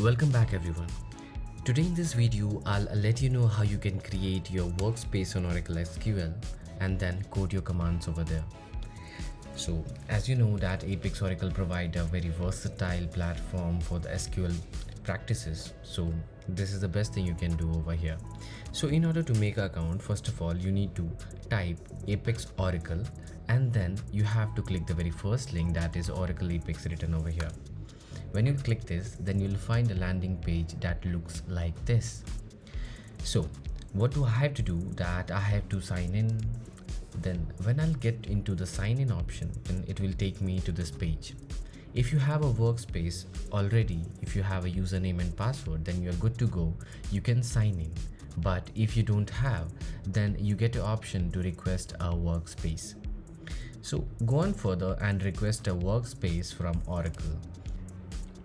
Welcome back everyone. Today in this video, I'll let you know how you can create your workspace on Oracle SQL and then code your commands over there. So as you know that Apex Oracle provide a very versatile platform for the SQL practices. So this is the best thing you can do over here. So in order to make an account, first of all, you need to type Apex Oracle and then you have to click the very first link, that is Oracle Apex written over here. When you click this, then you'll find a landing page that looks like this. So what do I have to do? That I have to sign in. Then when I'll get into the sign in option, then it will take me to this page. If you have a workspace already, if you have a username and password, then you're good to go. You can sign in. But if you don't have, then you get an option to request a workspace. So go on further and request a workspace from Oracle.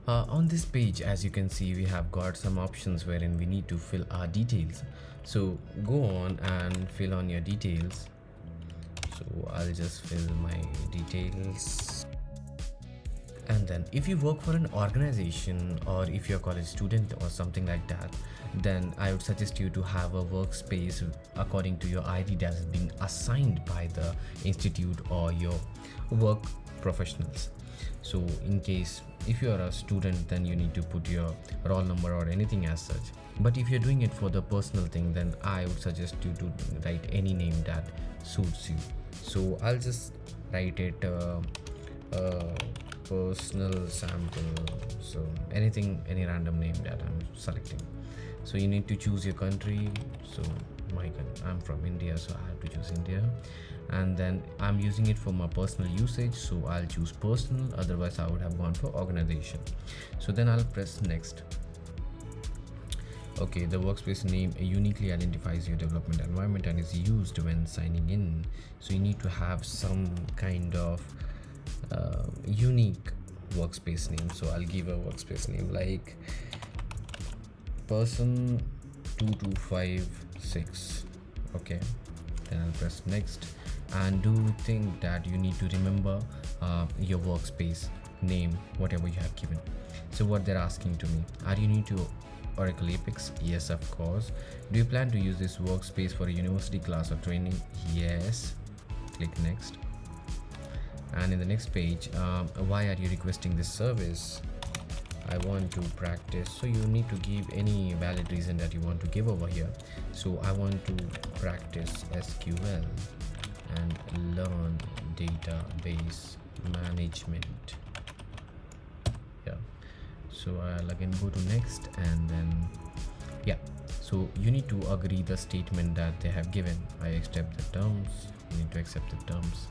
On this page, as you can see, we have got some options wherein we need to fill our details. So go on and fill on your details. So I'll just fill my details. And then if you work for an organization or if you're a college student or something like that, then I would suggest you to have a workspace according to your ID that has been assigned by the institute or your work professionals. So in case if you are a student, then you need to put your roll number or anything as such. But if you're doing it for the personal thing, then I would suggest you to write any name that suits you. So I'll just write it personal sample. So anything, any random name that I'm selecting. So you need to choose your country. So I'm from India, so I have to choose India. And then I'm using it for my personal usage, so I'll choose personal, otherwise I would have gone for organization. So then I'll press next. Okay, the workspace name uniquely identifies your development environment and is used when signing in. So you need to have some kind of unique workspace name. So I'll give a workspace name like person 2256. Okay, then I'll press next. And do think that you need to remember your workspace name, whatever you have given. So what they're asking to me, are you new to Oracle Apex? Yes, of course. Do you plan to use this workspace for a university class or training? Yes. Click next. And in the next page, why are you requesting this service? I want to practice. So you need to give any valid reason that you want to give over here. So I want to practice SQL and learn database management. Yeah, so I'll again go to next, and then yeah, so you need to agree the statement that they have given. I accept the terms. You need to accept the terms.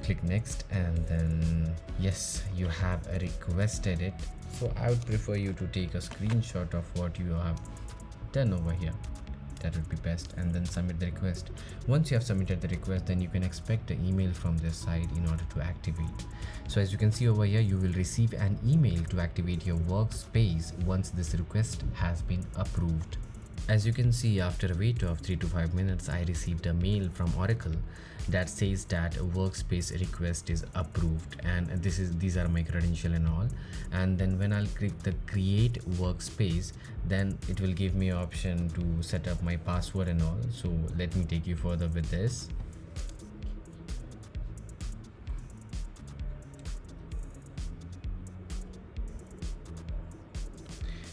Click next, and then yes, you have requested it. So I would prefer you to take a screenshot of what you have done over here. That would be best, and then submit the request. Once you have submitted the request, then you can expect an email from this side in order to activate. So as you can see over here, you will receive an email to activate your workspace once this request has been approved. As you can see, after a wait of 3 to 5 minutes, I received a mail from Oracle that says that a workspace request is approved, and these are my credential and all. And then when I'll click the create workspace, then it will give me an option to set up my password and all. So let me take you further with this.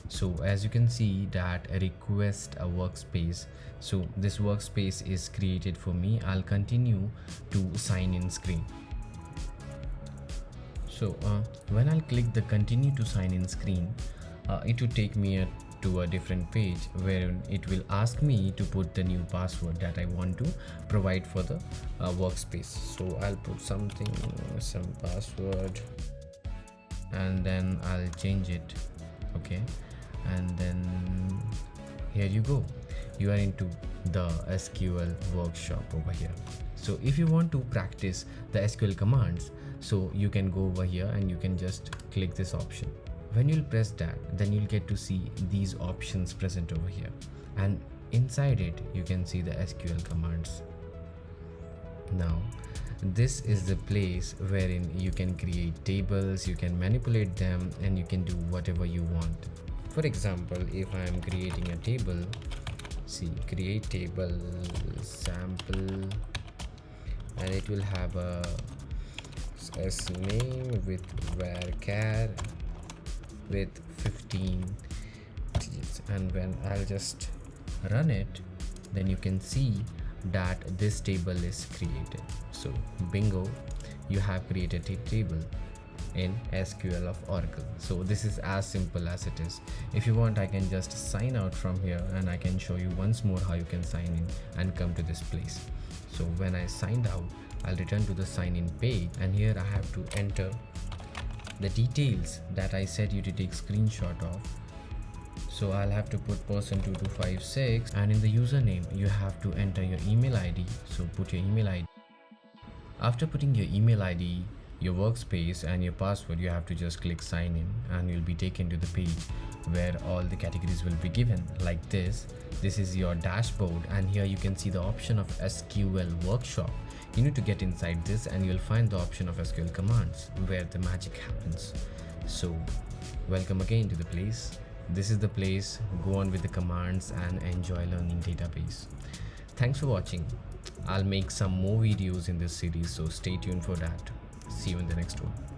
So as you can see that request a workspace. So this workspace is created for me. I'll continue to sign in screen. So when I'll click the continue to sign in screen, it will take me to a different page where it will ask me to put the new password that I want to provide for the workspace. So I'll put some password, and then I'll change it. Okay, and then here you go, you are into the SQL workshop over here. So if you want to practice the SQL commands, so you can go over here and you can just click this option. When you'll press that, then you'll get to see these options present over here, and inside it you can see the SQL commands. Now this is the place wherein you can create tables, you can manipulate them, and you can do whatever you want. For example, if I am creating a table, see, create table sample, and it will have a name with varchar with 15 digits, and when I'll just run it, then you can see that this table is created. So bingo, you have created a table in SQL of Oracle. So this is as simple as it is. If you want, I can just sign out from here and I can show you once more how you can sign in and come to this place. So when I signed out, I'll return to the sign in page, and here I have to enter the details that I said you to take screenshot of. So I'll have to put person2256, and in the username you have to enter your email ID. So put your email ID. After putting your email ID, your workspace and your password, you have to just click sign in, and you'll be taken to the page where all the categories will be given like this. This is your dashboard, and here you can see the option of SQL workshop. You need to get inside this and you'll find the option of SQL commands where the magic happens. So welcome again to the place. This is the place. Go on with the commands and enjoy learning database. Thanks for watching. I'll make some more videos in this series, so stay tuned for that. See you in the next one.